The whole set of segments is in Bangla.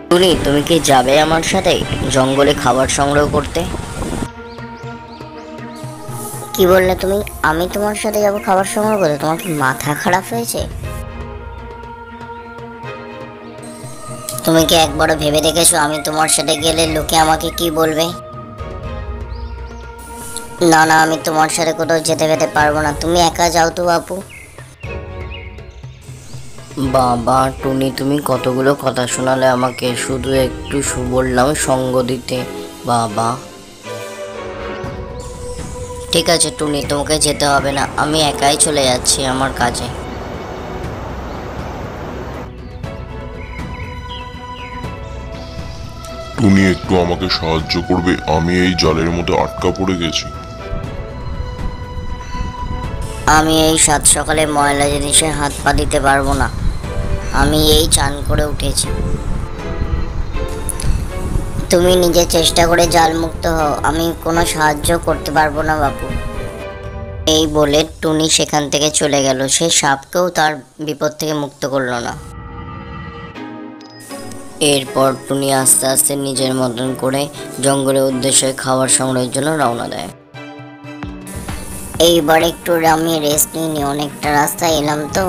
টুনি, তুমি কি যাবে আমার সাথে জঙ্গলে খাবার সংগ্রহ করতে? কি বললে তুমি? আমি তোমার সাথে যাবো খাবার সংগ্রহ করতে? তোমার কি মাথা খারাপ হয়েছে? তুমি কি একবারও ভেবে দেখেছো আমি তোমার সাথে গেলে লোকে আমাকে কি বলবে? না না, আমি তোমার সাথে কোথাও যেতে যেতে পারবো না। তুমি একা যাও তো বাপু। বাবা টুনি, তুমি কতগুলো কথা শোনালে আমাকে, শুধু একটু বললাম সঙ্গ দিতে। বাবা ঠিক আছে টুনি, তোমাকে যেতে হবে না, আমি একাই চলে যাচ্ছি আমার কাজে। টুনি, একটু আমাকে সাহায্য করবে? আমি এই জালের মধ্যে আটকা পড়ে গেছি। আমি এই সাত সকালে ময়লা জিনিসে হাত পা দিতে পারবো না। আমি এই চান করে উঠেছি। তুমি নিজে চেষ্টা করে জাল মুক্ত হও, আমি কোনো সাহায্য করতে পারবো না বাপু। এই বলে টুনি সেখান থেকে চলে গেল। সে সাপকেও তার বিপদ থেকে মুক্ত করলো না। এরপর টুনি আস্তে আস্তে নিজের মতন করে জঙ্গলের উদ্দেশ্যে খাবার সংগ্রহের জন্য রওনা দেয়। এইবার একটু আমি রেস্ট নিই, অনেকটা রাস্তা এলাম তো।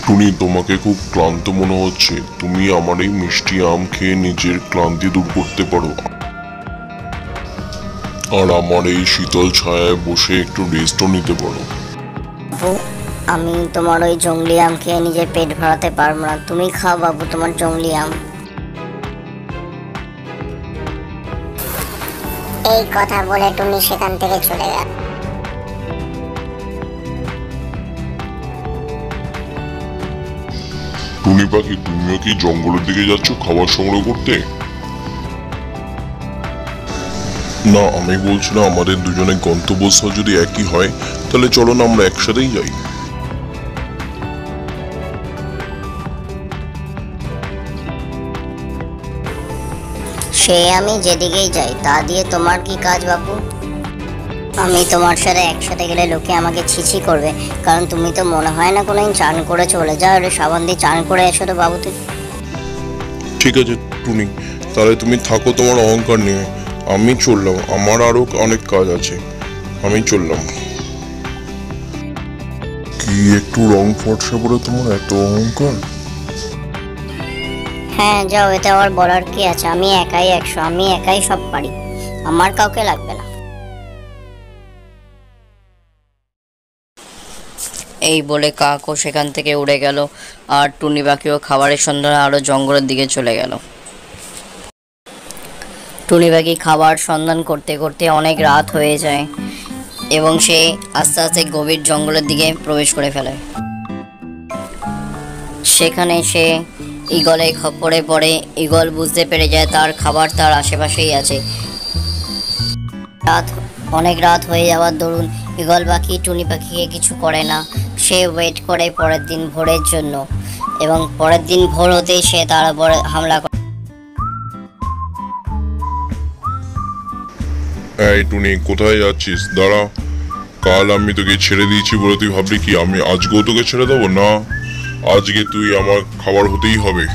টুনি, তোমাকে খুব ক্লান্ত মনে হচ্ছে। তুমি আমার এই মিষ্টি আম খেয়ে নিজের ক্লান্তি দূর করতে পারো, আর আমার এই শীতল ছায়ায় বসে একটু রেস্টও নিতে পারো। বাবু, আমি তোমার ওই জঙ্গলি আম খেয়ে নিজের পেট ভরাতে পারবো না। তুমি খাও বাবু তোমার জঙ্গলি আম। এই কথা বলে টুনি সেখান থেকে চলে গেল। টুনি পাখি, তুমিও কি জঙ্গলের দিকে যাচ্ছ খাবার সংগ্রহ করতে? না, আমি বলছি না, আমাদের দুজনের গন্তব্যস্থল যদি একই হয় তাহলে চলো না আমরা একসাথেই যাই। সে আমি যেদিকেই যাই তা দিয়ে তোমার কি কাজ বাবু? আমি তোমার সাথে একসাথে গেলে লোকে আমাকে ছিছি করবে, কারণ তুমি তো মনে হয় না কোনোদিন চান করে চলে যাও। রে সাবান দিয়ে চান করে এসো তো বাবু তুই। ঠিক আছে টুনি, তাহলে তুমি থাকো তোমার অহংকার নিয়ে। আমি চললাম, আমার আরো অনেক কাজ আছে, আমি চললাম। কি একটু রং ফর্সা বলে তোমার এত অহংকার? হ্যাঁ যাও, এতে আবার বলার কি আছে? আমি একাই 100, আমি একাই সব পারি, আমার কাউকে লাগবে না। এই বলে কাকও সেখান থেকে উড়ে গেল, আর টুনি পাখিও খাবারের সন্ধানে আরও জঙ্গলের দিকে চলে গেল। টুনি পাখি খাবার সন্ধান করতে করতে অনেক রাত হয়ে যায় এবং সে আস্তে আস্তে গভীর জঙ্গলের দিকে প্রবেশ করে ফেলে। সেখানে সে ঈগলে খপ্পরে পড়ে। ঈগল বুঝতে পেরে যায় তার খাবার তার আশেপাশেই আছে। অনেক রাত হয়ে যাওয়ার দরুন ঈগল পাখি টুনি পাখিকে কিছু করে না। সে ওয়েট করে পরের দিন ভোরের জন্য, এবং পরের দিন ভোর হতেই সে তার উপর হামলা করে। এই টুনি, কোথায় যাচ্ছিস? দাঁড়া। কাল আমি তোকে ছেড়ে দিয়েছি বলে তুই ভাবলি কি আমি আজকেও তোকে ছেড়ে দেবো? না, আজকে তুই আমার খাবার হতেই হবে।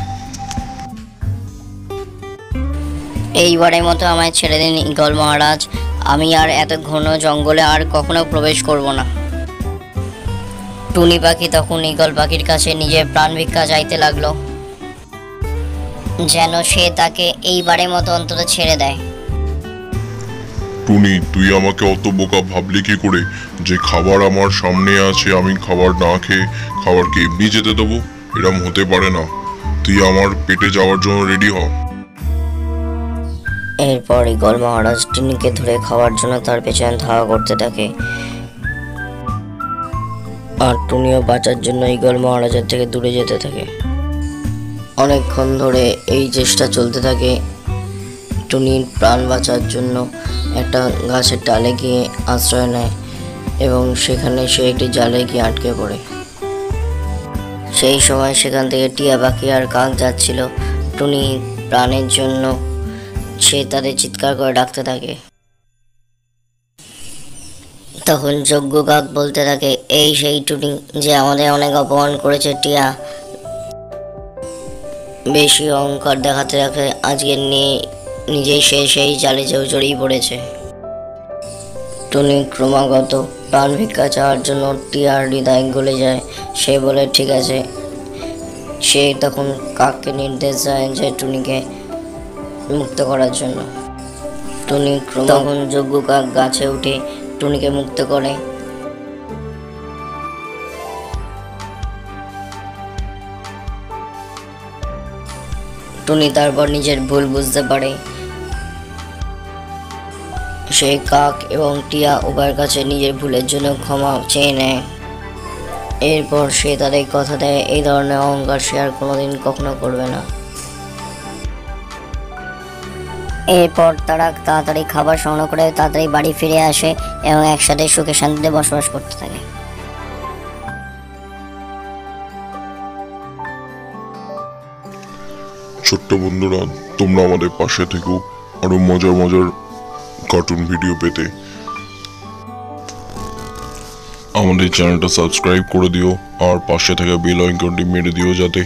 এইবারের মতো আমায় ছেড়ে দিন ঈগল মহারাজ, আমি আর এত ঘন জঙ্গলে আর কখনো প্রবেশ করব না। টুনি পাখি তখন ঈগল পাখির কাছে নিজের প্রাণ ভিক্ষা চাইতে লাগলো, যেন সে তাকে এইবারের মতো অন্তত ছেড়ে দেয়। টুনি, তুই আমাকে অত বোকা ভাবলি কি করে যে খাবার আমার সামনে আছে আমি খাবার না খেয়ে খাবারকে এমনি যেতে দেবো? এরম হতে পারে না। তুই আমার পেটে যাওয়ার জন্য রেডি হ। এরপর ঈগল মহারাজ টুনিকে ধরে খাওয়ার জন্য তার পেছনে ধাওয়া করতে থাকে, আর টুনিও বাঁচার জন্য ঈগল মহারাজের থেকে দূরে যেতে থাকে। অনেকক্ষণ ধরে এই চেষ্টা চলতে থাকে। টুনির প্রাণ বাঁচার জন্য একটা গাছের ডালে গিয়ে আশ্রয় নেয় এবং সেখানে সে একটি জালে গিয়ে আটকে পড়ে। সেই সময় সেখান থেকে টিয়া পাখি আর কাক যাচ্ছিল। টুনি প্রাণের জন্য সে তাদের চিৎকার করে ডাকতে থাকে। তখন যজ্ঞ কাক বলতে থাকে, এই সেই টুনি যে আমাদের অনেক অপমান করেছে টিয়া। বেশি অহংকার দেখাতে রাখে আজকে নিজেই সেই জালে জড়িয়ে পড়েছে। টুনি ক্রমাগত প্রাণ ভিক্ষা চাওয়ার জন্য টিয়ার হৃদয় গলে যায়। সে বলে ঠিক আছে। সে তখন কাককে নির্দেশ দেয় যে টুনিকে মুক্ত করার জন্য। টুনি তখন যজ্ঞ কাক গাছে উঠে টুনিকে মুক্ত করে। টুনি তারপর নিজের ভুল বুঝতে পারে। সে কাক এবং টিয়া উভয়ের কাছে নিজের ভুলের জন্য ক্ষমা চেয়ে নেয়। এরপর সে তাদের কথা দেয় এই ধরনের অহংকার সে আর কোনোদিন কখনো করবে না। এরপর তারা তাড়াতাড়ি খাবার সংগ্রহ করে তাড়াতাড়ি বাড়ি ফিরে আসে এবং একসাথে সুখে শান্তিতে বসবাস করতে থাকে। ছোট্ট বন্ধুরা, তোমরা আমাদের পাশে থেকো আরো মজার মজার কার্টুন ভিডিও পেতে। আমাদের চ্যানেলটা সাবস্ক্রাইব করে দিও আর পাশে থাকা বেল আইকনটি মেরে দিও যাতে